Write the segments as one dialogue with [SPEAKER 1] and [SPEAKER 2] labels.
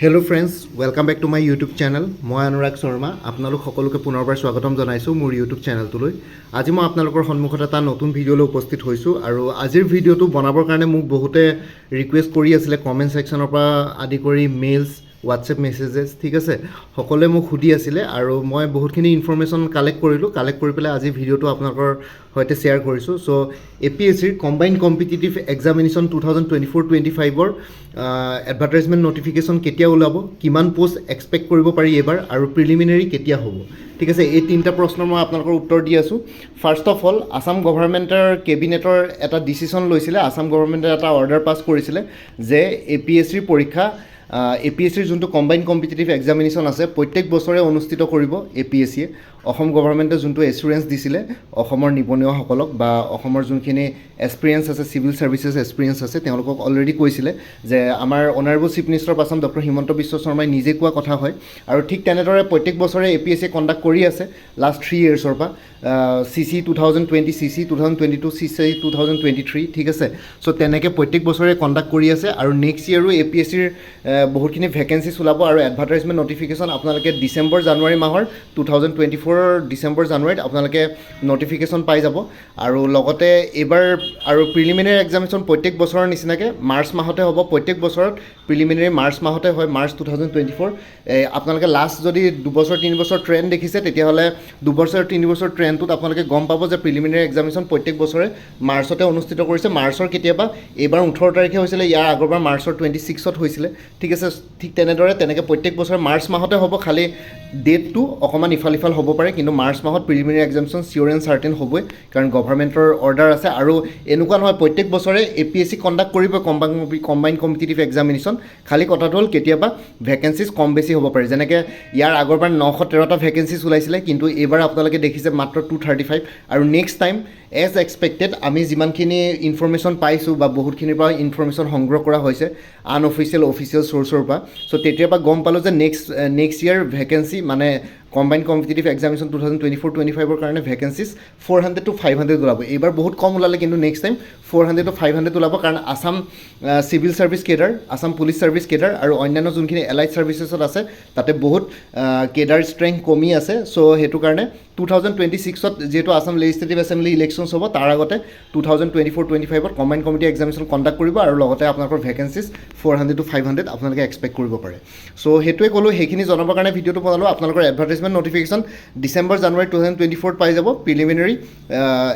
[SPEAKER 1] Hello' friends, welcome back to my YouTube channel. মই অনুৰাগ শৰ্মা আপোনালোক সকলোকে পুনৰবাৰ স্বাগতম জনাইছোঁ মোৰ ইউটিউব চেনেলটোলৈ। আজি মই আপোনালোকৰ সন্মুখত এটা নতুন ভিডিঅ'লৈ উপস্থিত হৈছোঁ আৰু আজিৰ ভিডিঅ'টো বনাবৰ কাৰণে মোক বহুতে ৰিকুৱেষ্ট কৰি আছিলে কমেণ্ট ছেকশ্যনৰ পৰা আদি কৰি মেইলছ, হোৱাটছএপ মেছেজেছ, ঠিক আছে, সকলোৱে মোক সুধি আছিলে আৰু মই বহুতখিনি ইনফৰ্মেশ্যন কালেক্ট কৰি পেলাই আজি ভিডিঅ'টো আপোনালোকৰ সৈতে শ্বেয়াৰ কৰিছোঁ। চ' APSCৰ কম্বাইণ্ড কম্পিটিটিভ এক্সামিনেশ্যন 2024-25ৰ এডভাৰ্টাইজমেণ্ট নটিফিকেশ্যন কেতিয়া ওলাব, কিমান পোষ্ট এক্সপেক্ট কৰিব পাৰি এইবাৰ, আৰু প্ৰিলিমিনেৰী কেতিয়া হ'ব, ঠিক আছে, এই তিনিটা প্ৰশ্নৰ মই আপোনালোকৰ উত্তৰ দি আছোঁ। ফাৰ্ষ্ট অফ অল, আছাম গভৰ্ণমেণ্টৰ কেবিনেটৰ এটা ডিচিশ্যন লৈছিলে, আছাম গভৰ্ণমেণ্টে এটা অৰ্ডাৰ পাছ কৰিছিলে যে APSCৰ পৰীক্ষা APSCৰ যোনটো কম্বাইণ্ড কম্পিটিটিভ এক্সামিনেশ্যন আছে প্ৰত্যেক বছৰে অনুষ্ঠিত কৰিব APSCয়ে। অসম গভৰ্ণমেণ্টে যোনটো এছুৰেঞ্চ দিছিলে অসমৰ নিবনুৱাসকলক বা অসমৰ যোনখিনি এক্সপিৰিয়েঞ্চ আছে, চিভিল ছাৰ্ভিচেছ এক্সপিৰিয়েঞ্চ আছে, তেওঁলোকক অলৰেডি কৈছিলে যে আমাৰ অনাৰেবল চিফ মিনিষ্টাৰ পাছাম ডক্টৰ হিমন্ত বিশ্ব শৰ্মাই নিজে কোৱা কথা হয়। আৰু ঠিক তেনেদৰে প্ৰত্যেক বছৰে APSCয়ে কণ্ডাক্ট কৰি আছে লাষ্ট 3 yearsৰ পৰা, CC 2020, CC 2022, CC 2023, ঠিক আছে। চ' তেনেকৈ প্ৰত্যেক বছৰে কণ্ডাক্ট কৰি আছে আৰু নেক্সট ইয়েৰো APSCৰ বহুতখিনি ভেকেঞ্চিছ ওলাব আৰু এডভাৰ্টাইজমেণ্ট নটিফিকেশ্যন আপোনালোকে ডিচেম্বৰ জানুৱাৰী মাহৰ 2024 ডিচেম্বৰ জানুৱাৰীত আপোনালোকে নটিফিকেশ্যন পাই যাব। আৰু লগতে এইবাৰ আৰু প্ৰিলিমিনেৰী এক্সামিনেশ্যন প্ৰত্যেক বছৰৰ নিচিনাকৈ মাৰ্চ মাহতে হ'ব। প্ৰত্যেক বছৰত প্ৰিলিমিনেৰী মাৰ্চ মাহতে হয়, মাৰ্চ 2024। আপোনালোকে লাষ্ট যদি 2-3 বছৰ ট্ৰেণ্ড দেখিছে তেতিয়াহ'লে 2-3 বছৰ ট্ৰেণ্ডটোত আপোনালোকে গম পাব যে প্ৰিলিমিনেৰী এক্সামিনেশ্যন প্ৰত্যেক বছৰে মাৰ্চতে অনুষ্ঠিত কৰিছে। মাৰ্চৰ কেতিয়াবা এইবাৰ 18 তাৰিখে হৈছিলে, ইয়াৰ আগৰবাৰ মাৰ্চৰ 26ত হৈছিলে, ঠিক আছে। ঠিক তেনেকৈ প্ৰত্যেক বছৰে মাৰ্চ মাহতে হ'ব, খালি ডেটটো অকণমান ইফাল সিফাল হ'ব পাৰে, কিন্তু মাৰ্চ মাহত preliminary examination sure and certain হ'বই, কাৰণ গভৰ্ণমেণ্টৰ অৰ্ডাৰ আছে। আৰু এনেকুৱা নহয় প্ৰত্যেক বছৰে APSC কণ্ডাক্ট কৰিব কম্বাইণ্ড কম্পিটিটিভ এক্সামিনেশ্যন, খালি কথাটো হ'ল কেতিয়াবা ভেকেঞ্চিছ কম বেছি হ'ব পাৰে। যেনেকৈ ইয়াৰ আগৰবাৰ 913টা ভেকেঞ্চিছ ওলাইছিলে, কিন্তু এইবাৰ আপোনালোকে দেখিছে মাত্ৰ 235। আৰু নেক্সট টাইম এজ এক্সপেক্টেড আমি যিমানখিনি ইনফৰ্মেশ্যন পাইছোঁ বা বহুতখিনিৰ পৰা ইনফৰ্মেশ্যন সংগ্ৰহ কৰা হৈছে আনঅফিচিয়েল অফিচিয়েল চ'ৰ্চৰ পৰা, চ' তেতিয়াৰ পৰা গম পালোঁ যে নেক্সট ইয়াৰ ভেকেঞ্চি মানে কম্বাইণ্ড কম্পিটিটিভ এক্সামিনেশ্যন 2024-25ৰ কাৰণে ভেকেঞ্চিছ 400 to 500 ওলাব। এইবাৰ বহুত কম ওলালে, কিন্তু নেক্সট টাইম 400 to 500 ওলাব, কাৰণ Assam civil service cadre, Assam police service cadre আৰু অন্যান্য যোনখিনি এলাইড ছাৰ্ভিচেছত আছে তাতে বহুত কেডাৰ ষ্ট্ৰেংথ কমি আছে। চ' সেইটো কাৰণে 2026ত যিহেতু আছাম লেজিছলেটিভ এছেম্বলি ইলেকশ্যনছ হ'ব, তাৰ আগতে 2024-25ত কম্বাইণ্ড কমিটি এক্সামিনেশ্যন কণ্ডাক্ট কৰিব আৰু লগতে আপোনালোকৰ ভেকেঞ্চিছ 400 to 500 আপোনালোকে এক্সপেক্ট কৰিব পাৰে। চ' সেইটোৱে ক'লোঁ, সেইখিনি জনাবৰ কাৰণে ভিডিঅ'টো বনালোঁ। আপোনালোকৰ এডভাৰ্টাইজমেণ্ট নটিফিকেশ্যন ডিচেম্বৰ জানুৱাৰী 2024 পাই যাব। প্ৰিলিমিনেৰী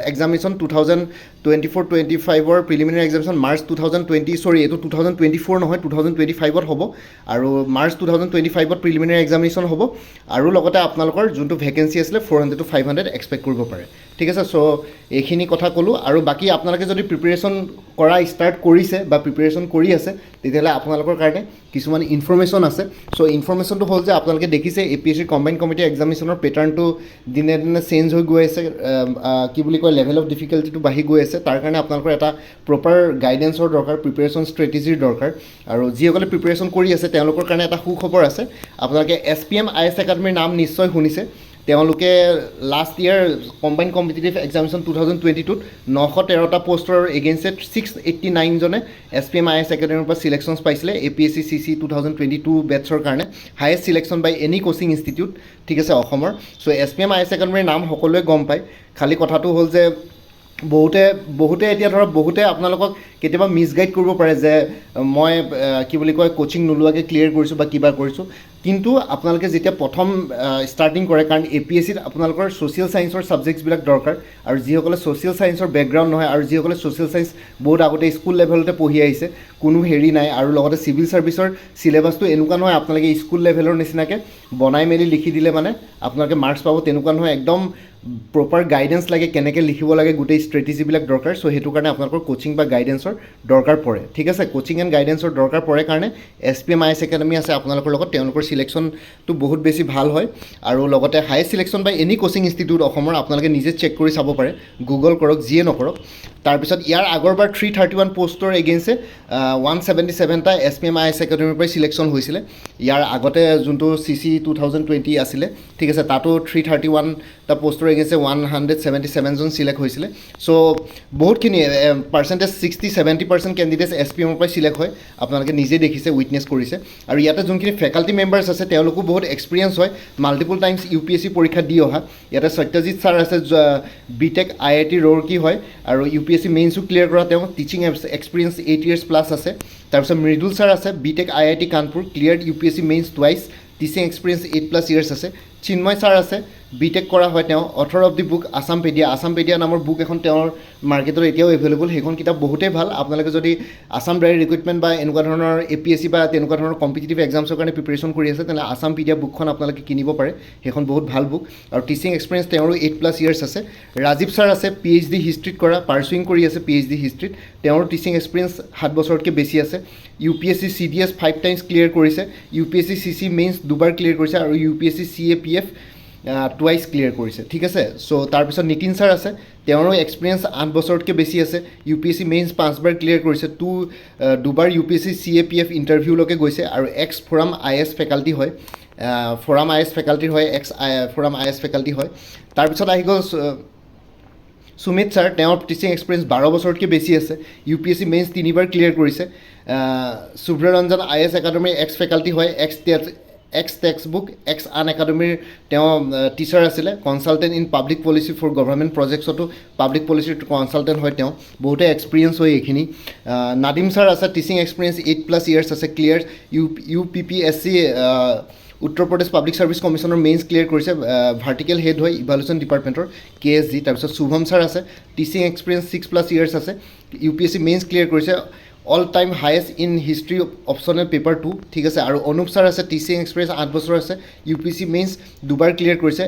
[SPEAKER 1] এক্সামিনেশ্যন 2024-25ৰ প্ৰিলিমিনেৰী এক্সামিনেশ্যন মাৰ্চ 2020, এইটো 2024 নহয় 2025ত হ'ব, আৰু মাৰ্চ 2025ত প্ৰিলিমিনেৰী এক্সামিনেশ্যন হ'ব। আৰু লগতে আপোনালোকৰ যোনটো ভেকেঞ্চি আছিলে 400 to 500 এক্সপেক্ট কৰিব পাৰে, ঠিক আছে। চ' এইখিনি কথা ক'লোঁ। আৰু বাকী আপোনালোকে যদি প্ৰিপেৰেশ্যন কৰা ষ্টাৰ্ট কৰিছে বা প্ৰিপেৰেশ্যন কৰি আছে তেতিয়াহ'লে আপোনালোকৰ কাৰণে কিছুমান ইনফৰ্মেশ্যন আছে। চ' ইনফৰ্মেশ্যনটো হ'ল যে আপোনালোকে দেখিছে APSCৰ কম্বাইণ্ড কমিটি এক্সামিনেশ্যনৰ পেটাৰ্ণটো দিনে দিনে চেঞ্জ হৈ গৈ আছে, কি বুলি কয়, লেভেল অফ ডিফিকাল্টিটো বাঢ়ি গৈ আছে। তাৰ কাৰণে আপোনালোকৰ এটা প্ৰপাৰ গাইডেঞ্চৰ দৰকাৰ, প্ৰিপেৰেশ্যন ষ্ট্ৰেটেজিৰ দৰকাৰ। আৰু যিসকলে প্ৰিপেৰেশ্যন কৰি আছে তেওঁলোকৰ কাৰণে এটা সুখবৰ আছে। আপোনালোকে SPM IS একাডেমীৰ নাম নিশ্চয় শুনিছে। তেওঁলোকে last year combined competitive examination 2022ত 913টা পষ্টৰ এগেইনষ্টত 689 জনে SPM IS একাডেমীৰ পৰা ছিলেকশ্যনছ পাইছিলে APSC CC 2022 বেটছৰ কাৰণে, হায়েষ্ট ছিলেকশ্যন বাই এনি কোচিং ইনষ্টিটিউট, ঠিক আছে, অসমৰ। চ' SPM IS একাডেমীৰ নাম সকলোৱে গম পায়, খালি কথাটো হ'ল যে বহুতে এতিয়া ধৰক বহুতে আপোনালোকক কেতিয়াবা মিছগাইড কৰিব পাৰে যে মই কি বুলি কয় কোচিং নোলোৱাকৈ ক্লিয়াৰ কৰিছোঁ বা কিবা কৰিছোঁ, কিন্তু আপোনালোকে যেতিয়া প্ৰথম ষ্টাৰ্টিং কৰে, কাৰণ APSCত আপোনালোকৰ ছ'চিয়েল ছায়েন্সৰ ছাবজেক্টছবিলাক দৰকাৰ, আৰু যিসকলে ছ'চিয়েল ছায়েন্সৰ বেকগ্ৰাউণ্ড নহয় আৰু যিসকলে ছ'চিয়েল ছায়েন্স বহুত আগতে স্কুল লেভেলতে পঢ়ি আহিছে, কোনো হেৰি নাই। আৰু লগতে চিভিল ছাৰ্ভিচৰ চিলেবাছটো এনেকুৱা নহয় আপোনালোকে স্কুল লেভেলৰ নিচিনাকৈ বনাই মেলি লিখি দিলে মানে আপোনালোকে মাৰ্কছ পাব, তেনেকুৱা নহয়। একদম প্ৰপাৰ গাইডেঞ্চ লাগে, কেনেকৈ লিখিব লাগে, গোটেই ষ্ট্ৰেটেজিবিলাক দৰকাৰ। চ' সেইটো কাৰণে আপোনালোকৰ কোচিং বা গাইডেঞ্চৰ দৰকাৰ পৰে, ঠিক আছে। কোচিং এণ্ড গাইডেঞ্চৰ দৰকাৰ পৰে কাৰণে SPM IS একাডেমী আছে আপোনালোকৰ লগত, তেওঁলোকৰ ছিলেকশ্যনটো বহুত বেছি ভাল হয়। আৰু লগতে হায়েষ্ট ছিলেকশ্যন বাই এনি কোচিং ইনষ্টিটিউট অসমৰ, আপোনালোকে নিজে চেক কৰি চাব পাৰে, গুগল কৰক, যিয়ে নকৰক। তাৰপিছত ইয়াৰ আগৰবাৰ 331 পষ্টৰ এগেইনষ্টে 177টা SPM IS একাডেমীৰ পৰাই ছিলেকশ্যন হৈছিলে। ইয়াৰ আগতে যোনটো CC 2020 আছিলে, ঠিক আছে, তাতো 331টা পষ্টৰ এগেইনষ্টে 177 জন ছিলেক্ট হৈছিলে। চ' বহুতখিনি পাৰ্চেণ্টেজ 60-70% কেণ্ডিডেটছ SPMৰ পৰাই ছিলেক্ট লাভদায়ক হয় আপোনালোকে নিজে দেখিছে উইটনেছ কৰিছে আৰু ইয়াতে যোনখিনি ফেকাল্টি মেম্বাৰ্ছ আছে তেওঁলোকো বহুত এক্সপিৰিয়েঞ্চ হয় মাল্টিপল টাইমছ UPSC পৰীক্ষা দি অহা ইয়াতে সত্যজিৎ ছাৰ আছে BTech IIT Roorkee হয় আৰু UPSC মেইনছো ক্লিয়াৰ কৰা তেওঁ টিচিং এক্সপিৰিয়েঞ্চ 8 years প্লাছ আছে তাৰপিছত মৃদুল ছাৰ আছে BTech IIT Kanpur cleared UPSC mains twice teaching experience 8+ years আছে চিন্ময় ছাৰ আছে BTech কৰা হয় তেওঁ অথৰ অফ দি বুক আছামপেডিয়া নামৰ বুক এখন তেওঁৰ মাৰ্কেটত এতিয়াও এভেইলেবল সেইখন কিতাপ বহুতেই ভাল আপোনালোকে যদি আছাম ডাইৰেক্ট ৰিক্ৰুইটমেণ্ট বা এনেকুৱা ধৰণৰ APSC বা তেনেকুৱা ধৰণৰ কম্পিটিটিভ এক্সামছৰ কাৰণে প্ৰিপেৰেশ্যন কৰি আছে তেনেহ'লে আছামপেডিয়া বুকখন আপোনালোকে কিনিব পাৰে সেইখন বহুত ভাল বুক আৰু টিচিং এক্সপিৰিয়েঞ্চ তেওঁৰো 8+ years আছে ৰাজীৱ ছাৰ আছে PhD হিষ্ট্ৰীত কৰা পাৰ্চুইং কৰি আছে PhD হিষ্ট্ৰীত তেওঁৰ টিচিং এক্সপিৰিয়েঞ্চ 7 বছৰতকৈ বেছি আছে UPSC CDS 5 times ক্লিয়াৰ কৰিছে UPSC CC মেইনছ 2বাৰ ক্লিয়াৰ কৰিছে আৰু UPSC CAPF টুৱাইছ ক্লিয়াৰ কৰিছে ঠিক আছে ছ' তাৰপিছত নীতিন ছাৰ আছে তেওঁৰো এক্সপিৰিয়েঞ্চ 8 বছৰতকৈ বেছি আছে UPSC মেইনছ 5বাৰ ক্লিয়াৰ কৰিছে 2বাৰ UPSC CAPF ইণ্টাৰভিউলৈকে গৈছে আৰু এক্স ফৰাম IS ফেকাল্টি হয় ফৰাম IS ফেকাল্টিৰ হয় ফৰাম IS ফেকাল্টি হয় তাৰপিছত আহি গ'ল সুমিত ছাৰ তেওঁৰ টিচিং এক্সপিৰিয়েঞ্চ 12 বছৰতকৈ বেছি আছে UPSC মেইনছ 3বাৰ ক্লিয়াৰ কৰিছে শুভ্ৰৰঞ্জন IS একাডেমীৰ এক্স ফেকাল্টি হয় এক্স টেক্সট বুক এক্স আন একাডেমীৰ তেওঁ টিচাৰ আছিলে consultant in public policy for government প্ৰজেক্টছতো পাব্লিক পলিচিৰ কনচালটেণ্ট হয় তেওঁ বহুতে এক্সপিৰিয়েঞ্চ হয় এইখিনি নাদিম ছাৰ আছে টিচিং এক্সপিৰিয়েঞ্চ 8+ years আছে clear UPPSC Uttar Pradesh public service কমিশ্যনৰ mains clear কৰিছে ভাৰ্টিকেল হেড হয় ইভালুৱেশ্যন ডিপাৰ্টমেণ্টৰ KSG তাৰপিছত শুভম ছাৰ আছে টিচিং এক্সপিৰিয়েঞ্চ 6+ years আছে UPSC মেইনছ ক্লিয়াৰ কৰিছে all time highest in history optional paper 2 ঠিক আছে আৰু অনুপ ছাৰ আছে টিচিং এক্সপিৰিয়েঞ্চ 8 বছৰ আছে UPSC মেইনছ 2বাৰ ক্লিয়াৰ কৰিছে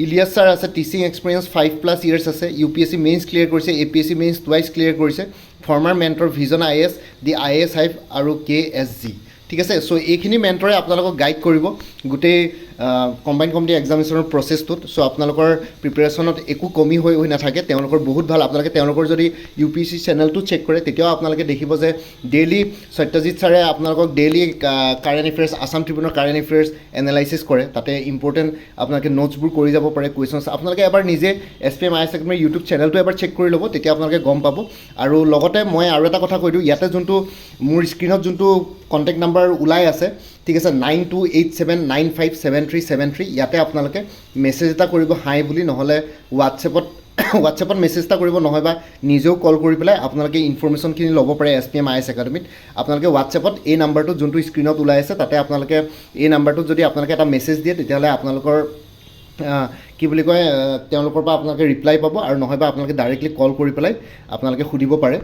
[SPEAKER 1] ইলিয়াছ ছাৰ আছে টিচিং এক্সপিৰিয়েঞ্চ 5+ years আছে UPSC মেইনছ ক্লিয়াৰ কৰিছে APSC মেইনছ টুৱাইছ ক্লিয়াৰ কৰিছে ফৰ্মাৰ মেণ্টৰ ভিজন IAS দি IAS হাইভ আৰু KSG ঠিক আছে ছ' এইখিনি মেণ্টৰে আপোনালোকক গাইড কৰিব গোটেই কম্বাইন কম্পিটিটিভ এক্সামিনেশ্যনৰ প্ৰচেছটোত ছ' আপোনালোকৰ প্ৰিপেৰেশ্যনত একো কমি হৈ নাথাকে তেওঁলোকৰ বহুত ভাল আপোনালোকে তেওঁলোকৰ যদি UPSC চেনেলটো চেক কৰে তেতিয়াও আপোনালোকে দেখিব যে ডেইলি সত্যজিৎ ছাৰে আপোনালোকক ডেইলি কাৰেণ্ট এফেয়াৰ্ছ আছাম ট্ৰিবিউনৰ কাৰেণ্ট এফেয়াৰ্ছ এনালাইচিছ কৰে তাতে ইম্পৰ্টেণ্ট আপোনালোকে নোটছবোৰ কৰি যাব পাৰে কুৱেশ্যনছ আপোনালোকে এবাৰ নিজে SPM IAS একাডেমীৰ ইউটিউব চেনেলটো এবাৰ চেক কৰি ল'ব তেতিয়া আপোনালোকে গম পাব আৰু লগতে মই আৰু এটা কথা কৈ দিওঁ ইয়াতে যোনটো মোৰ স্ক্ৰীণত যোনটো কণ্টেক্ট নাম্বাৰ ওলাই আছে ঠিক আছে 9287957373 ইয়াতে আপোনালোকে মেছেজ এটা কৰিব হাই বুলি নহ'লে হোৱাটছএপত মেছেজ এটা কৰিব নহয় বা নিজেও কল কৰি পেলাই আপোনালোকে ইনফৰ্মেশ্যনখিনি ল'ব পাৰে SPM IAS একাডেমীত আপোনালোকে হোৱাটছএপত এই নাম্বাৰটোত যোনটো স্ক্ৰীণত ওলাই আছে তাতে আপোনালোকে এই নাম্বাৰটোত যদি আপোনালোকে এটা মেছেজ দিয়ে তেতিয়াহ'লে আপোনালোকৰ কি বুলি কয় তেওঁলোকৰ পৰা আপোনালোকে ৰিপ্লাই পাব আৰু নহয়বা আপোনালোকে ডাইৰেক্টলি কল কৰি পেলাই আপোনালোকে সুধিব পাৰে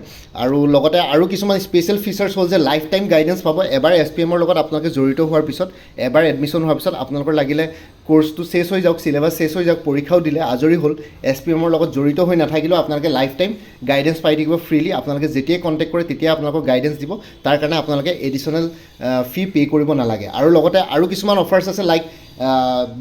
[SPEAKER 1] আৰু লগতে আৰু কিছুমান স্পেচিয়েল ফিচাৰ্ছ হ'ল যে লাইফ টাইম গাইডেঞ্চ পাব এবাৰ SPMৰ লগত আপোনালোকে জড়িত হোৱাৰ পিছত এবাৰ এডমিশ্যন হোৱাৰ পিছত আপোনালোকৰ লাগিলে কোৰ্চটো শেষ হৈ যাওক চিলেবাছ শেষ হৈ যাওক পৰীক্ষাও দিলে আজৰি হ'ল SPMৰ লগত জড়িত হৈ নাথাকিলেও আপোনালোকে লাইফ টাইম গাইডেঞ্চ পাই থাকিব ফ্ৰীলি আপোনালোকে যেতিয়াই কণ্টেক্ট কৰে তেতিয়াই আপোনালোকক গাইডেঞ্চ দিব তাৰ কাৰণে আপোনালোকে এডিশ্যনেল ফি পে' কৰিব নালাগে আৰু লগতে আৰু কিছুমান অফাৰ্ছ আছে লাইক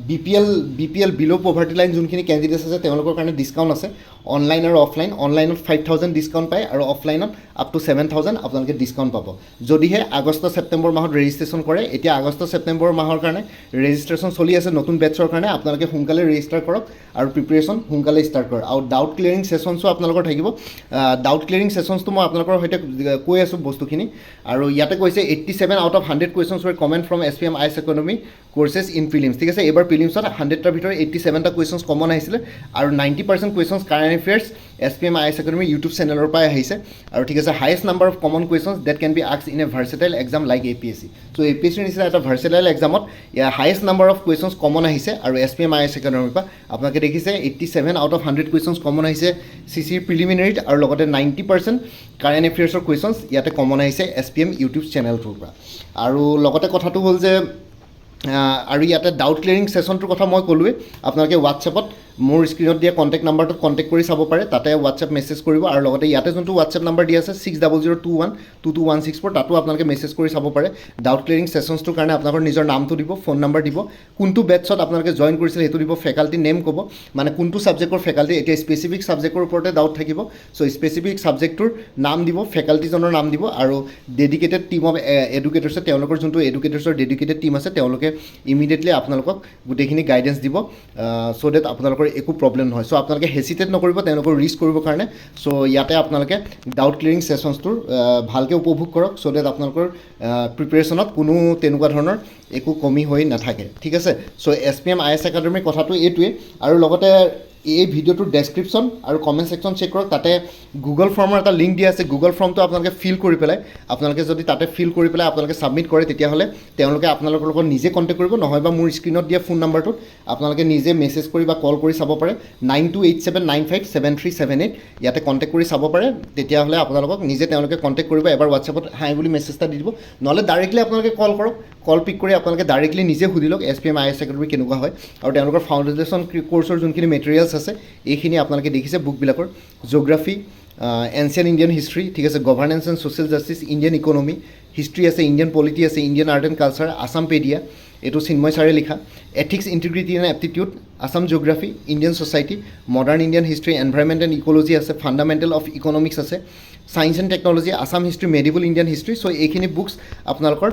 [SPEAKER 1] BPL বিল' পভাৰ্টি লাইন যোনখিনি কেণ্ডিডেটছ আছে তেওঁলোকৰ কাৰণে ডিছকাউণ্ট আছে অনলাইন আৰু অফলাইন অনলাইনত 5,000 ডিছকাউণ্ট পায় আৰু অফলাইনত আপ টু 7,000 আপোনালোকে ডিছকাউণ্ট পাব যদিহে আগষ্ট ছেপ্টেম্বৰ মাহত ৰেজিষ্ট্ৰেশ্যন কৰে এতিয়া আগষ্ট ছেপ্টেম্বৰ মাহৰ কাৰণে ৰেজিষ্ট্ৰেশ্যন চলি আছে নতুন বেটছৰ কাৰণে আপোনালোকে সোনকালে ৰেজিষ্টাৰ কৰক আৰু প্ৰিপেৰেশ্যন সোনকালে ষ্টাৰ্ট কৰক আৰু ডাউট ক্লিয়াৰিং ছেশ্যনছো আপোনালোকৰ থাকিব ডাউট ক্লিয়াৰিং ছেশ্যনছটো মই আপোনালোকৰ সৈতে কৈ আছোঁ বস্তুখিনি আৰু ইয়াতে কৈছে 87 out of 100 questions were common from SPM IAS academy কোৰ্চেছ in prelims ঠিক আছে এইবাৰ প্ৰিলিমছত 100টাৰ ভিতৰত 87টা কুৱেশ্যনছ কমন আহিছিলে আৰু 90% questions current affairs SPM IAS একাডেমী ইউটিউব চেনেলৰ পৰাই আহিছে আৰু ঠিক আছে highest number of common questions that can be asked in a versatile exam like APSC so' APSCৰ নিচিনা এটা ভাৰ্চেটাইল এক্সামত highest number of questions common আহিছে আৰু SPM IAS একাডেমীৰ পৰা আপোনালোকে দেখিছে 87 out of 100 কুৱেশ্যনছ কমন আহিছে CCৰ প্ৰিলিমিনাৰীত আৰু লগতে 90% কাৰেণ্ট এফেয়াৰ্ছৰ কুৱেশ্যনছ ইয়াতে কমন আহিছে SPM ইউটিউব চেনেলটোৰ পৰা আৰু লগতে কথাটো হ'ল যে আৰু ইয়াতে ডাউট ক্লিয়াৰিং ছেশ্যনটোৰ কথা মই ক'লোৱে আপোনালোকে হোৱাটছএপত মোৰ স্ক্ৰীণত দিয়া কণ্টেক্ট নাম্বাৰটোত কণ্টেক্ট কৰি চাব পাৰে তাতে হোৱাটছএপ মেছেজ কৰিব আৰু লগতে ইয়াতে যোনটো হোৱাটছএপ নাম্বাৰ দিয়া আছে 6002122164 তাতো আপোনালোকে মেছেজ কৰি চাব পাৰে ডাউট ক্লিয়াৰিং ছেশ্যনছটোৰ কাৰণে আপোনালোকৰ নিজৰ নামটো দিব ফোন নাম্বাৰ দিব কোনটো বেটছত আপোনালোকে জইন কৰিছিলে সেইটো দিব ফেকাল্টি নেম ক'ব মানে কোনটো ছাবজেক্টৰ ফেকাল্টি এতিয়া স্পেচিফিক ছাবজেক্টৰ ওপৰতে ডাউট থাকিব চ' স্পেচিফিক ছাবজেক্টটোৰ নাম দিব ফেকাল্টিজনৰ নাম দিব আৰু ডেডিকেটেড টীম অফ এডুকেটৰ্ছে তেওঁলোকৰ যোনটো এডুকেটৰ্ছৰ ডেডিকেটেড টীম আছে তেওঁলোকে ইমিডিয়েটলি আপোনালোকক গোটেইখিনি গাইডেঞ্চ দিব চ' ডেট আপোনালোকৰ একো প্ৰব্লেম নহয় চ' আপোনালোকে হেচিটেট নকৰিব তেওঁলোকৰ ৰিচ কৰিবৰ কাৰণে চ' ইয়াতে আপোনালোকে ডাউট ক্লিয়াৰিং ছেশ্যনছটোৰ ভালকৈ উপভোগ কৰক চ' ডেট আপোনালোকৰ প্ৰিপেৰেশ্যনত কোনো তেনেকুৱা ধৰণৰ একো কমি হৈ নাথাকে ঠিক আছে চ' SPM IAS একাডেমীৰ কথাটো এইটোৱে আৰু লগতে এই ভিডিঅ'টোৰ ডেছক্ৰিপশ্যন আৰু কমেণ্ট ছেকশ্যন চেক কৰক তাতে গুগল ফৰ্মৰ এটা লিংক দিয়া আছে গুগল ফৰ্মটো আপোনালোকে ফিল কৰি পেলাই আপোনালোকে যদি তাতে ফিল কৰি পেলাই আপোনালোকে ছাবমিট কৰে তেতিয়াহ'লে তেওঁলোকে আপোনালোকৰ লগত নিজে কণ্টেক্ট কৰিব নহয় বা মোৰ স্ক্ৰীণত দিয়া ফোন নাম্বাৰটোত আপোনালোকে নিজে মেছেজ কৰি বা কল কৰি চাব পাৰে 9287957378 ইয়াতে কণ্টেক্ট কৰি চাব পাৰে তেতিয়াহ'লে আপোনালোকক নিজে তেওঁলোকে কণ্টেক্ট কৰিব এবাৰ হোৱাটছএপত হাই বুলি মেছেজ এটা দি দিব নহ'লে ডাইৰেক্টলি আপোনালোকে কল কৰক কল পিক কৰি আপোনালোকে ডাইৰেক্টলি নিজে সুধি লওক SPM IAS একাডেমী কেনেকুৱা হয় আৰু তেওঁলোকৰ ফাউণ্ডেশ্যন কোৰ্চৰ যোনখিনি মেটেৰিয়েলছ আছে এইখিনি আপোনালোকে দেখিছে বুকবিলাকৰ জিঅ'গ্ৰাফী এনচিয়েণ্ট ইণ্ডিয়ান হিষ্ট্ৰী ঠিক আছে governance and social justice Indian economy history আছে ইণ্ডিয়ান পলিটি আছে Indian art and culture Assampedia এইটো চিন্ময় ছাৰে লিখা ethics integrity and aptitude Assam geography Indian society modern Indian history environment and ecology আছে ফাণ্ডামেণ্টেল অফ ইকনমিক্স আছে science and technology Assam history medieval Indian history so' এইখিনি books আপোনালোকৰ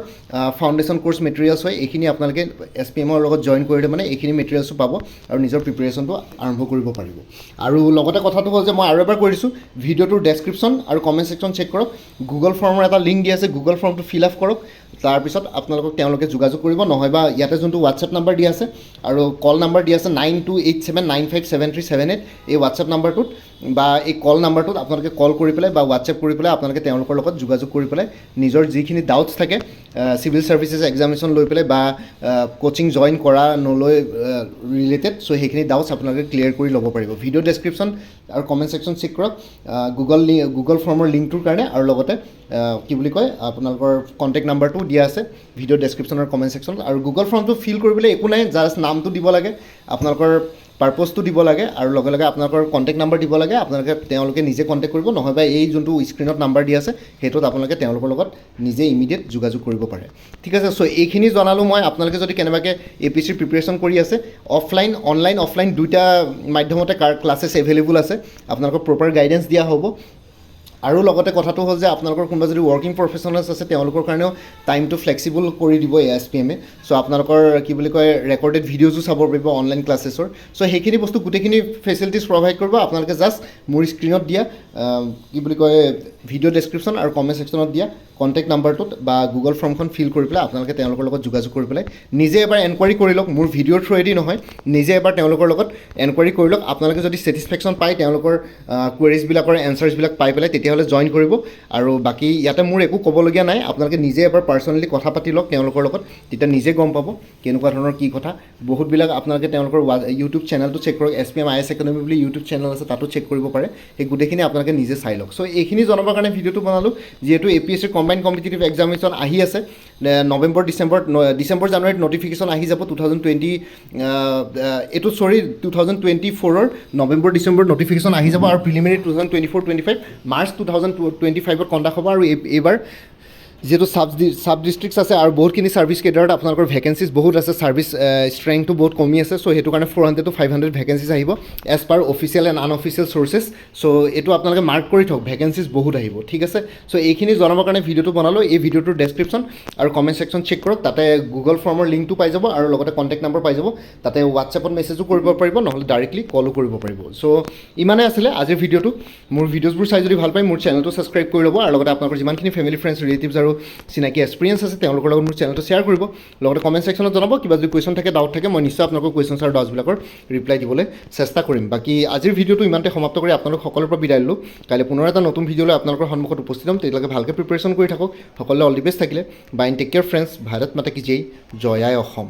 [SPEAKER 1] foundation course materials হয় এইখিনি আপোনালোকে SPMৰ লগত জইন কৰিলে মানে এইখিনি মেটেৰিয়েলছো পাব আৰু নিজৰ প্ৰিপেৰেশ্যনটো আৰম্ভ কৰিব পাৰিব আৰু লগতে কথাটো হ'ল যে মই আৰু এবাৰ কৈ দিছোঁ ভিডিঅ'টোৰ ডেছক্ৰিপশ্যন আৰু কমেণ্ট ছেকশ্যন চেক কৰক গুগল ফৰ্মৰ এটা লিংক দিয়া আছে গুগল ফৰ্মটো ফিল আপ কৰক তাৰপিছত আপোনালোকক তেওঁলোকে যোগাযোগ কৰিব নহয় বা ইয়াতে যোনটো হোৱাটছএপ নাম্বাৰ দিয়া আছে আৰু কল নাম্বাৰ দিয়া আছে 9287957378 এই হোৱাটছএপ নাম্বাৰটোত বা এই কল নাম্বাৰটোত আপোনালোকে কল কৰি পেলাই বা হোৱাটছএপ কৰি পেলাই আপোনালোকে তেওঁলোকৰ লগত যোগাযোগ কৰি পেলাই নিজৰ যিখিনি ডাউটছ থাকে চিভিল ছাৰ্ভিচেছ এক্সামিনেশ্যন লৈ পেলাই বা কোচিং জইন কৰা নলৈ ৰিলেটেড চ' সেইখিনি ডাউটছ আপোনালোকে ক্লিয়াৰ কৰি ল'ব পাৰিব ভিডিঅ' ডেছক্ৰিপশ্যন আৰু কমেণ্ট ছেকশ্যন চেক কৰক গুগল ফৰ্মৰ লিংকটোৰ কাৰণে আৰু লগতে কি বুলি কয় আপোনালোকৰ কণ্টেক্ট নাম্বাৰটো দিয়া আছে ভিডিঅ' ডেছক্ৰিপশ্যন আৰু কমেণ্ট ছেকশ্যন আৰু গুগল ফৰ্মটো ফিল কৰিবলৈ একো নাই জাষ্ট নামটো দিব লাগে আপোনালোকৰ পাৰ্পজটো দিব লাগে আৰু লগে লগে আপোনালোকৰ কণ্টেক্ট নাম্বাৰ দিব লাগে তেওঁলোকে নিজে কণ্টেক্ট কৰিব নহয় বা এই যোনটো স্ক্ৰীণত নাম্বাৰ দিয়া আছে সেইটোত আপোনালোকে তেওঁলোকৰ লগত নিজে ইমিডিয়েট যোগাযোগ কৰিব পাৰে ঠিক আছে চ' এইখিনি জনালোঁ মই আপোনালোকে যদি কেনেবাকৈ APSC প্ৰিপেৰেশ্যন কৰি আছে অনলাইন অফলাইন দুইটা মাধ্যমতে ক্লাছেছ এভেইলেবল আছে আপোনালোকৰ প্ৰপাৰ গাইডেঞ্চ দিয়া হ'ব আৰু লগতে কথাটো হ'ল যে আপোনালোকৰ কোনোবা যদি ৱৰ্কিং প্ৰফেচনেলছ আছে তেওঁলোকৰ কাৰণেও টাইমটো ফ্লেক্সিবল কৰি দিব SPMে চ' আপোনালোকৰ কি বুলি কয় ৰেকৰ্ডেড ভিডিঅ'জো চাব পাৰিব অনলাইন ক্লাছেছৰ চ' সেইখিনি বস্তু গোটেইখিনি ফেচিলিটিছ প্ৰভাইড কৰিব আপোনালোকে জাষ্ট মোৰ স্ক্ৰীণত দিয়া কি বুলি কয় ভিডিঅ' ডেছক্ৰিপশ্যন আৰু কমেণ্ট ছেকশ্যনত দিয়া কণ্টেক্ট নাম্বাৰটোত বা গুগল ফৰ্মখন ফিল কৰি পেলাই আপোনালোকে তেওঁলোকৰ লগত যোগাযোগ কৰি পেলাই নিজে এবাৰ এনকুৱাৰী কৰি লওক মোৰ ভিডিঅ'ৰ থ্ৰুৱেদি নহয় নিজে এবাৰ তেওঁলোকৰ লগত এনকুৱাৰী কৰি লওক আপোনালোকে যদি ছেটিছফেকশ্যন পায় তেওঁলোকৰ কুৱেৰিজবিলাকৰ এনচাৰ্ছবিলাক পাই পেলাই তেতিয়াহ'লে জইন কৰিব আৰু বাকী ইয়াতে মোৰ একো ক'বলগীয়া নাই আপোনালোকে নিজে এবাৰ পাৰ্চনেলি কথা পাতি লওক তেওঁলোকৰ লগত তেতিয়া নিজে গম পাব কেনেকুৱা ধৰণৰ কি কথা বহুতবিলাক আপোনালোকে তেওঁলোকৰ ইউটিউব চেনেলটো চেক কৰক SPM IAS একাডেমী বুলি ইউটিউব চেনেল আছে তাতো চেক কৰিব পাৰে সেই গোটেইখিনি আপোনালোকে নিজে চাই লওক চ' এইখিনি জনাবৰ কাৰণে ভিডিঅ'টো বনালোঁ যিহেতু APSC কম্বাইন কম্পিটিটিভ এক্সামিনেশ্যন আহি আছে নৱেম্বৰ ডিচেম্বৰ জানুৱাৰীত নটিফিকেশ্যন আহি যাব 2024ৰ নৱেম্বৰ ডিচেম্বৰ নটিফিকেশ্যন আহি যাব আৰু প্ৰিলিমিনেৰী 2024-25 মাৰ্চ 2025ত কণ্ডাক্ট হ'ব আৰু এইবাৰ যিহেতু চাব ডিষ্ট্ৰিক্টছ আছে আৰু বহুতখিনি ছাৰ্ভিচ কেডাৰত আপোনালোকৰ ভেকেঞ্চিজ বহুত আছে ছাৰ্ভিচ ষ্ট্ৰেংথটো বহুত কমি আছে চ' সেইটো কাৰণে 400 to 500 ভেকেঞ্চিজ আহিব as per official and unofficial sources so' এইটো আপোনালোকে মাৰ্ক কৰি থওক ভেকেঞ্চিজ বহুত আহিব ঠিক আছে চ' এইখিনি জনাবৰ কাৰণে ভিডিঅ'টো বনালোঁ এই ভিডিঅ'টোৰ ডেছক্ৰিপশ্যন আৰু কমেণ্ট ছেকশ্যন চেক কৰক তাতে গুগল ফৰ্মৰ লিংকটো পাই যাব আৰু লগতে কণ্টেক্ট নাম্বাৰ পাই যাব তাতে হোৱাটছএপত মেছেজো কৰিব পাৰিব নহ'লে ডাইৰেক্টলি কলো কৰিব পাৰিব চ' ইমানেই আছিলে আজিৰ ভিডিঅ'টো মোৰ ভিডিঅ'জবোৰ চাই যদি ভাল পায় মোৰ চেনেলটো ছাবস্ক্ৰাইব কৰি ল'ব আৰু লগতে আপোনালোকৰ যিমানখিনি ফেমিলি ফ্ৰেণ্ডছ ৰিলেটিভছ আৰু চিনাকি এক্সপিৰিয়েঞ্চ আছে তেওঁলোকৰ লগত মোৰ চেনেলটো শ্বেয়াৰ কৰিব লগতে কমেণ্ট ছেকশ্যনত জনাব কিবা যদি কুৱেশ্যন থাকে ডাউট থাকে মই নিশ্চয় আপোনালোকৰ কুৱেশ্যনছ আৰু ডাউটছবিলাকৰ ৰিপ্লাই দিবলৈ চেষ্টা কৰিম বাকী আজিৰ ভিডিঅ'টো ইমানতে সমাপ্ত কৰি আপোনালোক সকলোৰে পৰা বিদায় ল'লোঁ কাইলৈ পুনৰ এটা নতুন ভিডিঅ'লৈ আপোনালোকৰ সন্মুখত উপস্থিত হ'ম তেতিয়ালৈকে ভালকৈ প্ৰিপেৰেশ্যন কৰি থাকক সকলোৱে অল দি বেষ্ট থাকিলে bye take care friends Bharat মাতা কি জয় জয় আই অসম